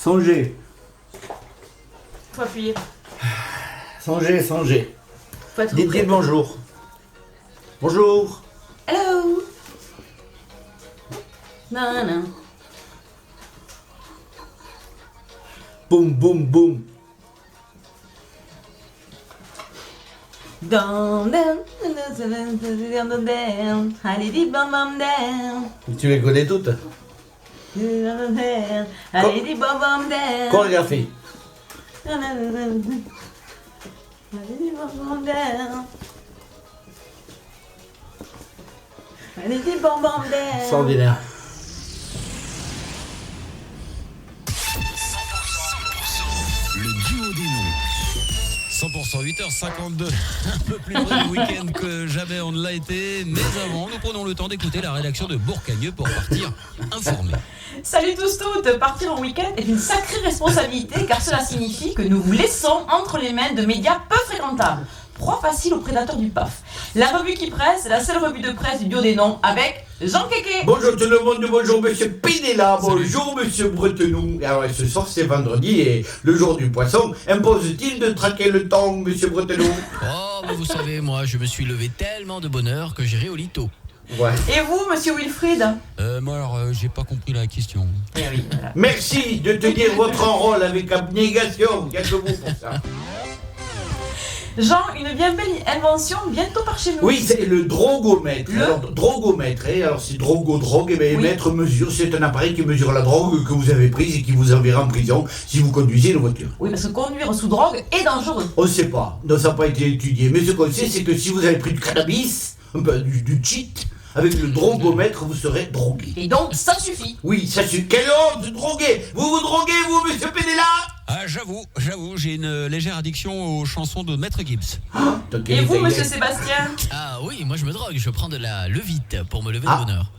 Songez. Faut appuyer. Songez. Faut être Dites prêt. bonjour. Bonjour. Hello. Non. Boum, boum, boum. Down, down, allez, dis bam bam down. Tu les connais toutes? Allez, dis bam bam down. Chorégraphie. Allez, dis bam bam down. Allez, dis bam bam down. Extraordinaire. 100%, 8h52, un peu plus près du week-end que jamais on ne l'a été, mais avant, nous prenons le temps d'écouter la rédaction de Bourcagneux pour partir informés. Salut tous toutes, partir en week-end est une sacrée responsabilité car cela signifie que nous vous laissons entre les mains de médias peu fréquentables. Proie facile aux prédateurs du PAF. La revue qui presse, c'est la seule revue de presse du duo des noms avec Jean Kéké. Bonjour tout le monde, bonjour monsieur Pinella, bonjour monsieur Bretenou. Alors ce soir c'est vendredi et le jour du poisson, impose-t-il de traquer le temps monsieur Bretenou? Oh, mais vous savez, moi, je me suis levé tellement de bonheur que j'irai au lito. Ouais. Et vous, monsieur Wilfried? Moi alors, j'ai pas compris la question. Eh oui, voilà. Merci de tenir votre rôle avec abnégation, il y a que vous pour ça. Jean, une bien belle invention bientôt par chez nous. Oui, c'est le drogomètre. Le Alors, drogomètre, alors c'est drogue, et bien Oui. mètre mesure, c'est un appareil qui mesure la drogue que vous avez prise et qui vous enverra en prison si vous conduisez une voiture. Oui, parce que conduire sous drogue est dangereux. On ne sait pas, non, ça n'a pas été étudié, mais ce qu'on sait, c'est que si vous avez pris du cannabis, un peu du cheat, avec le drogomètre, vous serez drogué. Et donc, ça suffit. Oui, ça suffit. Quelle honte, drogué! Vous vous droguez, vous, monsieur Pénéla? Ah, j'avoue, j'ai une légère addiction aux chansons de Maître Gibbs. Et vous, monsieur Sébastien? Ah oui, moi je me drogue, je prends de la levite pour me lever Ah. de bonheur.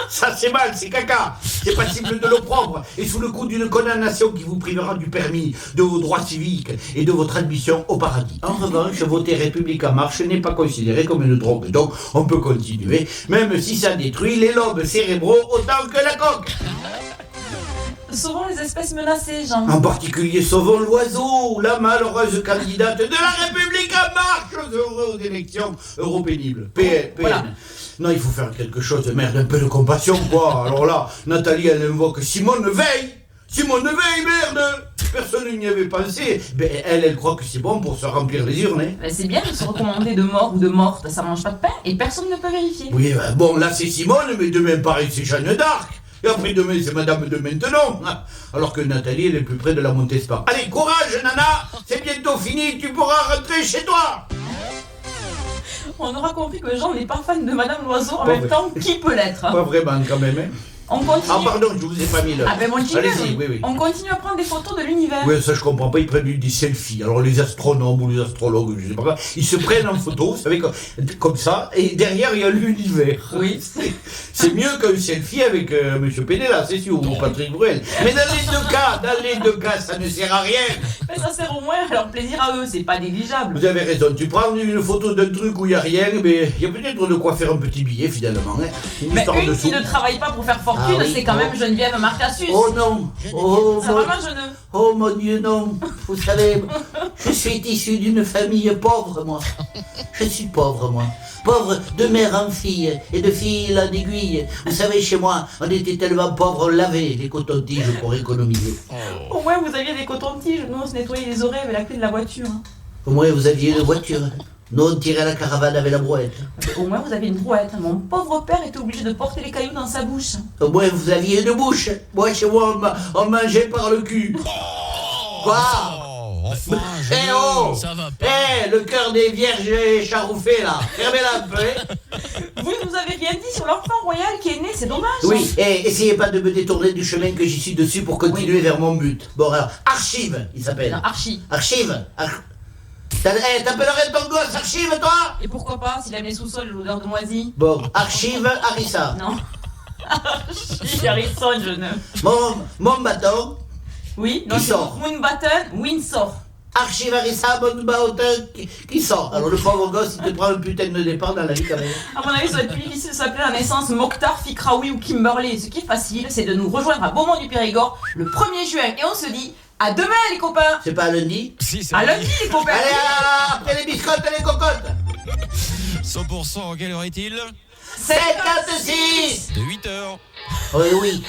Ça c'est mal, c'est caca, c'est passible de l'opprobre et sous le coup d'une condamnation qui vous privera du permis, de vos droits civiques et de votre admission au paradis. En revanche, voter République en marche n'est pas considéré comme une drogue, donc on peut continuer, même si ça détruit les lobes cérébraux autant que la coque. Sauvons les espèces menacées, Jean. En particulier sauvons l'oiseau, la malheureuse candidate de la République en marche aux élections europénibles. PN. Voilà. Non, il faut faire quelque chose, merde, un peu de compassion, quoi. Alors là, Nathalie, elle invoque Simone Veil. Simone Veil, merde. Personne n'y avait pensé. Ben, elle croit que c'est bon pour se remplir les urnes. Hein. Ben, c'est bien de se recommander de mort ou de morte, ça mange pas de pain et personne ne peut vérifier. Oui, ben, bon, là c'est Simone, mais demain, pareil, c'est Jeanne d'Arc. Et après demain, c'est Madame de Maintenon. Alors que Nathalie, elle est plus près de la Montespan. Allez, courage, Nana. C'est bientôt fini, tu pourras rentrer chez toi. On aura compris que Jean n'est pas fan de Madame Loiseau en Pas même vrai. temps, qui peut l'être? Pas vraiment, quand même, hein. On continue. Ah, pardon, je vous ai pas mis là. Ah ben mon jingle, Allez-y, oui. On continue à prendre des photos de l'univers. Oui, ça je comprends pas, ils prennent des selfies. Alors les astronomes ou les astrologues, je sais pas quoi, ils se prennent en photo, vous savez, comme ça, et derrière il y a l'univers. Oui. C'est mieux qu'un selfie avec Monsieur Pénéla, c'est sûr, ou Patrick Bruel. Mais dans les deux cas, ça ne sert à rien. Mais ça sert au moins à leur plaisir à eux, c'est pas négligeable. Vous avez raison, tu prends une photo d'un truc où il n'y a rien, mais il y a peut-être de quoi faire un petit billet finalement. Hein. Mais histoire de une qui sous. ne travaille pas pour faire fortune, Ah oui, c'est quand bon. même Geneviève Marcassus. Oh non, Ça va ma jeune? Oh mon Dieu, non. Vous savez, je suis issu d'une famille pauvre, moi. Je suis pauvre, moi. Pauvre de mère en fille et de fil en aiguille. Vous savez, chez moi, on était tellement pauvres, on lavait les cotons-tiges pour économiser. Au moins vous aviez des cotons-tiges, nous on se nettoyait les oreilles avec la clé de la voiture. Hein. Au moins, vous aviez une voiture. Nous, on tirait la caravane avec la brouette. Au moins vous aviez une brouette. Mon pauvre père était obligé de porter les cailloux dans sa bouche. Au moins, vous aviez une bouche. Moi, chez moi, on mangeait par le cul. Quoi? Oh, enfin, Eh oh! Ça va pas. Eh, le cœur des vierges écharouffées, là. Fermez-la un peu, hein. Vous ne nous avez rien dit sur l'enfant royal qui est né, c'est dommage. Oui, et essayez pas de me détourner du chemin que j'y suis dessus pour continuer vers mon but. Bon, alors, Archive, il s'appelle. Non, Archie. Archive. T'appellerais ton gosse Archive, toi? Et pourquoi pas, s'il aime les sous-sols, l'odeur de moisi? Bon, Archive, Harissa. Non. Archie Harrison, je ne. Mon bâton, Oui, non, Qui c'est sort? Moonbatten, Windsor. Archivarissa Bonbaotin qui sort. Alors le pauvre gosse, il te prend un putain de départ dans la vie quand même. À mon avis, ça va être plus difficile de s'appeler à la naissance Mokhtar, Fikraoui ou Kimberley. Ce qui est facile, c'est de nous rejoindre à Beaumont du Périgord le 1er juin. Et on se dit à demain les copains. C'est pas à lundi? Si, c'est À lundi les copains. Allez, après les biscottes et les cocottes. 100%, quelle heure est-il? 56. De 8h. Oui, oui.